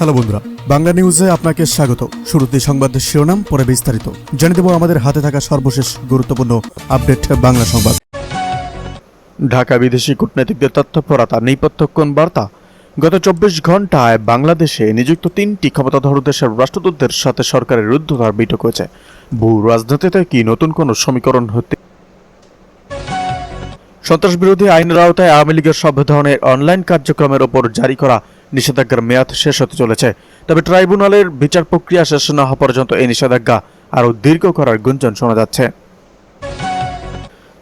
Hello বন্ধুরা, বাংলা নিউজে আপনাকে স্বাগত। শুরুতে সংবাদের শিরোনাম, পরে বিস্তারিত জানিয়ে দেব আমাদের হাতে থাকা সর্বশেষ গুরুত্বপূর্ণ আপডেট বাংলা সংবাদ। ঢাকা বিদেশি কূটনীতিকদের তথ্যপরতা নেপথ্যক্ষণ বার্তা। গত 24 ঘন্টায় বাংলাদেশে নিযুক্ত 3টি ক্ষমতাধর দেশের রাষ্ট্রদূতদের সাথে সরকারের রুদ্ধতার বৈঠক হয়েছে। ভূ রাজনীতিতে কি নতুন কোনো সমীকরণ হতে? সন্ত্রাস বিরোধী আইনের আওতায় আওয়ামী লীগের সব ধরনের অনলাইন কার্যক্রমের ওপর জারি করা নিষেধাজ্ঞার মেয়াদ শেষ হতে চলেছে। তবে ট্রাইব্যুনালের বিচার প্রক্রিয়া শেষ না হওয়া পর্যন্ত এই নিষেধাজ্ঞা আরও দীর্ঘ করার গুঞ্জন শোনা যাচ্ছে।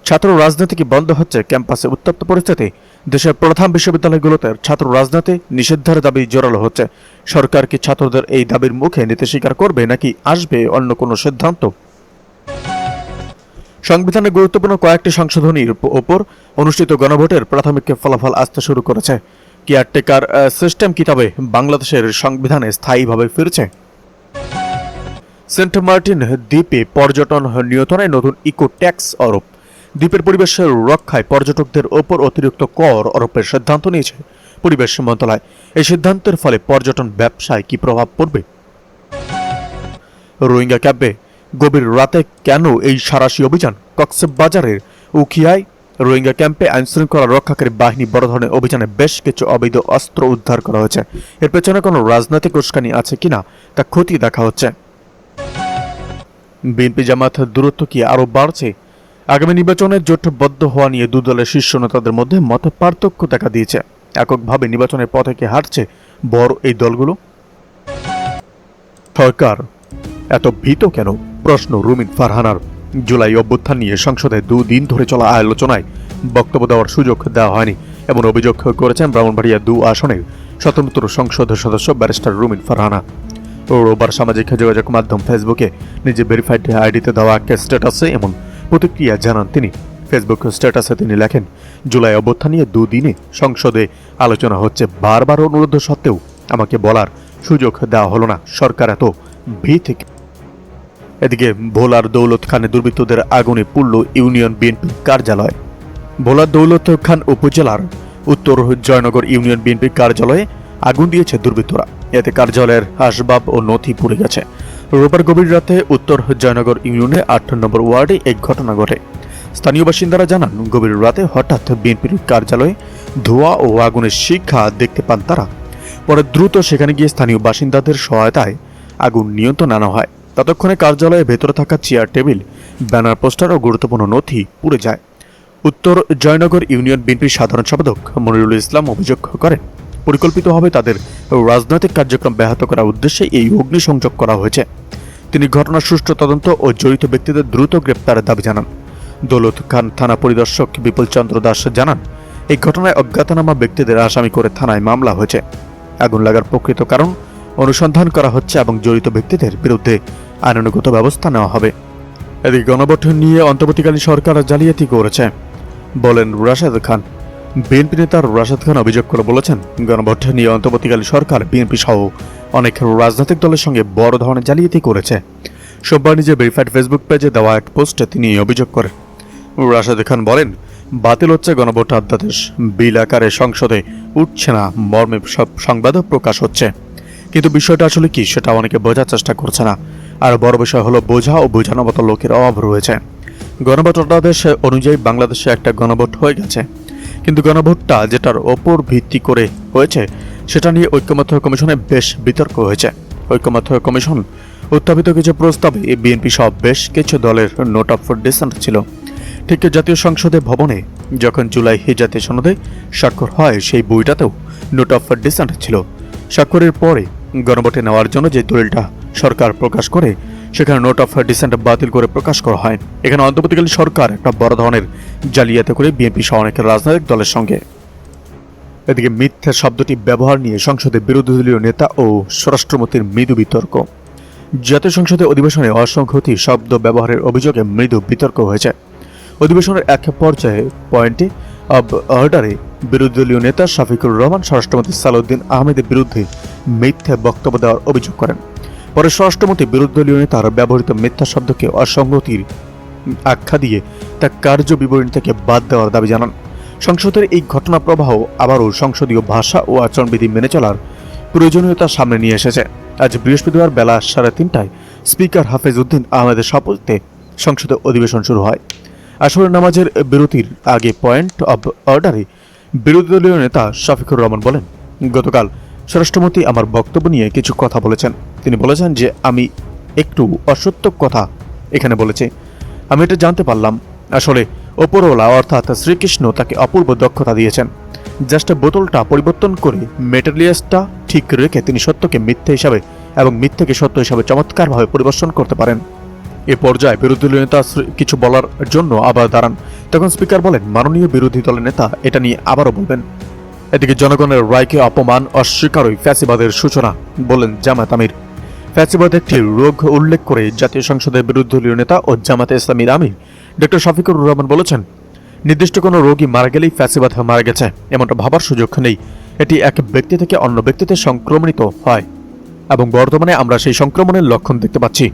ছাত্র রাজনীতি কি বন্ধ হচ্ছে? ক্যাম্পাসে উত্তপ্ত পরিস্থিতি। দেশের প্রধান বিশ্ববিদ্যালয়গুলোতে ছাত্র রাজনীতি নিষিদ্ধের দাবি জোরালো হচ্ছে। সরকার কি ছাত্রদের এই দাবির মুখে নিতে স্বীকার করবে, নাকি আসবে অন্য কোনো সিদ্ধান্ত? সংবিধানের গুরুত্বপূর্ণ কয়েকটি সংশোধনীর ওপর অনুষ্ঠিত গণভোটের প্রাথমিক ফলাফল আসতে শুরু করেছে। কেয়ারটেকার সিস্টেম কি তবে বাংলাদেশের সংবিধানে স্থায়ীভাবে ফিরছে? সেন্ট মার্টিন দ্বীপে পর্যটন নিয়ন্ত্রণে নতুন ইকো ট্যাক্স আরোপ। দ্বীপের পরিবেশের রক্ষায় পর্যটকদের ওপর অতিরিক্ত কর আরোপের সিদ্ধান্ত নিয়েছে পরিবেশ মন্ত্রণালয়। এই সিদ্ধান্তের ফলে পর্যটন ব্যবসায় কি প্রভাব পড়বে? রোহিঙ্গা ক্যাম্পে গভীর রাতে কেন এই সাঁড়াশি অভিযান? কক্সবাজারের উখিয়ায় রোহিঙ্গা ক্যাম্পে আইনশৃঙ্খলা রক্ষাকারী বাহিনী বড় ধরনের অভিযানে বেশ কিছু অবৈধ অস্ত্র উদ্ধার করা হয়েছে। এর পেছনে কোনো রাজনৈতিক উস্কানি আছে কিনা তা খতিয়ে দেখা হচ্ছে। বিএনপি জামাত দূরত্ব কি আরও বাড়ছে? আগামী নির্বাচনে জোটবদ্ধ হওয়া নিয়ে দু দলের শীর্ষ নেতাদের মধ্যে মত পার্থক্য দেখা দিয়েছে। এককভাবে নির্বাচনের পথে কি হাঁটছে বড় এই দলগুলো? সরকার এত ভীত কেন? প্রশ্ন রুমিন ফারহানার। জুলাই অভ্যুত্থান নিয়ে সংসদে দুদিন ধরে চলা আলোচনায় বক্তব্য দেওয়ার সুযোগ দেওয়া হয়নি এমন অভিযোগ করেছেন ব্রাহ্মণবাড়িয়া 2 আসনের স্বতন্ত্র সংসদ সদস্য ব্যারিস্টার রুমিন ফারহানা। রোববার সামাজিক যোগাযোগ মাধ্যম ফেসবুকে নিজে ভেরিফাইড আইডিতে দেওয়া একটা স্ট্যাটাসে এমন প্রতিক্রিয়া জানান তিনি। ফেসবুক স্ট্যাটাসে তিনি লেখেন, জুলাই অভ্যুত্থান নিয়ে দুদিনে সংসদে আলোচনা হচ্ছে। বারবার অনুরোধ সত্ত্বেও আমাকে বলার সুযোগ দেওয়া হলো না। সরকার এত ভীত। এদিকে ভোলার দৌলত খানে দুর্বৃত্তদের আগুনে পুড়ল ইউনিয়ন বিএনপি কার্যালয়। ভোলার দৌলত খান উপজেলার উত্তর জয়নগর ইউনিয়ন বিএনপি কার্যালয়ে আগুন দিয়েছে দুর্বৃত্তরা। এতে কার্যালয়ের আসবাব ও নথি পুড়ে গেছে। রোববার গভীর রাতে উত্তর জয়নগর ইউনিয়নের 8 নম্বর ওয়ার্ডে এই ঘটনা ঘটে। স্থানীয় বাসিন্দারা জানান, গভীর রাতে হঠাৎ বিএনপির কার্যালয়ে ধোঁয়া ও আগুনের শিখা দেখতে পান তারা। পরে দ্রুত সেখানে গিয়ে স্থানীয় বাসিন্দাদের সহায়তায় আগুন নিয়ন্ত্রণ আনা হয়। ততক্ষণে কার্যালয়ে ভেতরে থাকা চেয়ার, টেবিল, ব্যানার, পোস্টার ও গুরুত্বপূর্ণ নথি পুড়ে যায়। উত্তর জয়নগর ইউনিয়ন বিএনপির সাধারণ সম্পাদক মনিরুল ইসলাম অভিযোগ করেন, পরিকল্পিতভাবে তাদের রাজনৈতিক কার্যক্রম ব্যাহত করার উদ্দেশ্যে এই অগ্নিসংযোগ করা হয়েছে। তিনি ঘটনার সুষ্ঠু তদন্ত ও জড়িত ব্যক্তিদের দ্রুত গ্রেপ্তারের দাবি জানান। দৌলত খান থানা পরিদর্শক বিপুল চন্দ্র দাস জানান, এই ঘটনায় অজ্ঞাতনামা ব্যক্তিদের আসামি করে থানায় মামলা হয়েছে। আগুন লাগার প্রকৃত কারণ অনুসন্ধান করা হচ্ছে এবং জড়িত ব্যক্তিদের বিরুদ্ধে আইনানুগত ব্যবস্থা নেওয়া হবে। এদিকে গণভোট নিয়ে অন্তর্বর্তীকালীন সরকার জালিয়াতি করেছে বলেন রাশেদ খান। বিএনপি নেতা রাশেদ খান অভিযোগ করে বলেছেন, গণভোট নিয়ে অন্তর্বর্তীকালীন সরকার বিএনপি সহ অনেক রাজনৈতিক দলের সঙ্গে বড় ধরনের জালিয়াতি করেছে। সোমবার নিজে ভেরিফাইড ফেসবুক পেজে দেওয়া এক পোস্টে তিনি অভিযোগ করেন। রাশেদ খান বলেন, বাতিল হচ্ছে গণভোট অধ্যাদেশ, বিল আকারে সংসদে উঠছে না মর্মে সব সংবাদও প্রকাশ হচ্ছে, কিন্তু বিষয়টা আসলে কি সেটা অনেকে বোঝার চেষ্টা করছে না। আর বড় বিষয় হলো বোঝা ও বোঝানোর মতো লোকের অভাব রয়েছে। গণভোট অধ্যাদেশ অনুযায়ী বাংলাদেশে একটা গণভোট হয়ে গেছে, কিন্তু গণভোটটা যেটার ওপর ভিত্তি করে হয়েছে সেটা নিয়ে ঐক্যমত্য কমিশনে বেশ বিতর্ক হয়েছে। ঐক্যমত্য কমিশন উত্থাপিত কিছু প্রস্তাবে বিএনপি সহ বেশ কিছু দলের নোট অফ ডিসেন্ট ছিল। ঠিক জাতীয় সংসদে ভবনে যখন জুলাই জাতীয় সনদে স্বাক্ষর হয়, সেই বইটাতেও নোট অফ ডিসেন্ট ছিল। স্বাক্ষরের পরে গণভোটে নেওয়ার জন্য যে দলিলটা সরকার প্রকাশ করে, সেখানে নোট অফ ডিসেন্ট বাতিল করে প্রকাশ করা হয়। এখানে অন্তর্বর্তীকালীন সরকার একটা বড় ধরনের জালিয়াতি করে বিএনপি সহ অনেক রাজনৈতিক দলের সঙ্গে। এদিকে মিথ্যা শব্দটি ব্যবহার নিয়ে সংসদে বিরোধী দলীয় নেতা ও স্বরাষ্ট্রমন্ত্রীর মৃদু বিতর্ক। জাতীয় সংসদে অধিবেশনে অসংহতি শব্দ ব্যবহারের অভিযোগে মৃদু বিতর্ক হয়েছে। অধিবেশনের এক পর্যায়ে পয়েন্টে অব অর্ডারে বিরোধী দলীয় নেতা শফিকুর রহমান স্বরাষ্ট্রমন্ত্রী সালাউদ্দিন আহমেদের বিরুদ্ধে মিথ্যা বক্তব্য দেওয়ার অভিযোগ করেন। পরে স্বরাষ্ট্রমন্ত্রী বিরোধী দলীয় নেতার ব্যবহৃত মিথ্যা শব্দকে অসংগতির আখ্যা দিয়ে তা কার্য বিবরণী থেকে বাদ দেওয়ার দাবি জানান। সংসদের এই ঘটনা প্রবাহ আবারও সংসদীয় ভাষা ও আচরণবিধি মেনে চলার প্রয়োজনীয়তা সামনে নিয়ে এসেছে। আজ বৃহস্পতিবার বেলা 3:30টায় স্পিকার হাফেজ উদ্দিন আহমেদের শপথে সংসদে অধিবেশন শুরু হয়। আসরের নামাজের বিরতির আগে পয়েন্ট অব অর্ডারে বিরোধী দলীয় নেতা শফিকুর রহমান বলেন, গতকাল স্বরাষ্ট্রমন্ত্রী আমার বক্তব্য নিয়ে কিছু কথা বলেছেন। তিনি বলেছেন যে আমি একটু অসত্য কথা এখানে বলেছি। আমি এটা জানতে পারলাম, আসলে ওপরওয়ালা অর্থাৎ শ্রীকৃষ্ণ তাকে অপূর্ব দক্ষতা দিয়েছেন। জাস্ট বোতলটা পরিবর্তন করে মেটেরিয়ালসটা ঠিক রেখে তিনি সত্যকে মিথ্যে হিসাবে এবং মিথ্যেকে সত্য হিসাবে চমৎকারভাবে পরিবেশন করতে পারেন। এ পর্যায়ে বিরোধী দলীয় নেতা কিছু বলার জন্য আবার দাঁড়ান। তখন স্পিকার বলেন, মাননীয় বিরোধী দলের নেতা এটা নিয়ে আবারও বলবেন। এদিকে জনগণের রায়কে অপমান অস্বীকারই ফ্যাসিবাদের সূচনা বললেন জামায়াত আমির। ফ্যাসিবাদ একটি রোগ উল্লেখ করে জাতীয় সংসদের বিরোধী দলীয় নেতা ও জামাতে ইসলামীর আমির ডক্টর শফিকুর রহমান বলেছেন, নির্দিষ্ট কোনো রোগী মারা গেলেই ফ্যাসিবাদ মারা গেছে এমনটা ভাবার সুযোগ নেই। এটি এক ব্যক্তি থেকে অন্য ব্যক্তিতে সংক্রমণিত হয় এবং বর্তমানে আমরা সেই সংক্রমণের লক্ষণ দেখতে পাচ্ছি।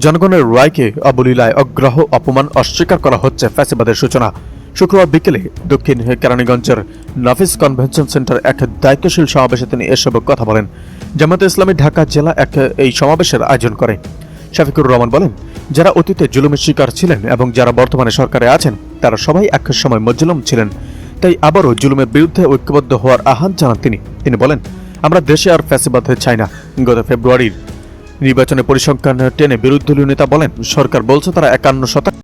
জনগণের রায়কে অবলীলায় অগ্রাহ অপমান অস্বীকার করা হচ্ছে ফ্যাসিবাদের সূচনা। শুক্রবার বিকেলে দক্ষিণ কেরানীগঞ্জের নাফিস কনভেনশন সেন্টার এক দায়িত্বশীল সমাবেশে তিনি এসব কথা বলেন। জামায়াতে ইসলামী ঢাকা জেলা এই সমাবেশের আয়োজন করে। শফিকুর রহমান বলেন, যারা অতীতে জুলুমের শিকার ছিলেন এবং যারা বর্তমানে সরকারে আছেন তারা সবাই এক সময় মজলুম ছিলেন, তাই আবারও জুলুমের বিরুদ্ধে ঐক্যবদ্ধ হওয়ার আহ্বান জানান তিনি বলেন, আমরা দেশে আর ফ্যাসিবাদ চাই না। গত ফেব্রুয়ারির নির্বাচনে পরিসংখ্যান টেনে বিরোধী দলীয় নেতা বলেন, সরকার বলছে তারা 51%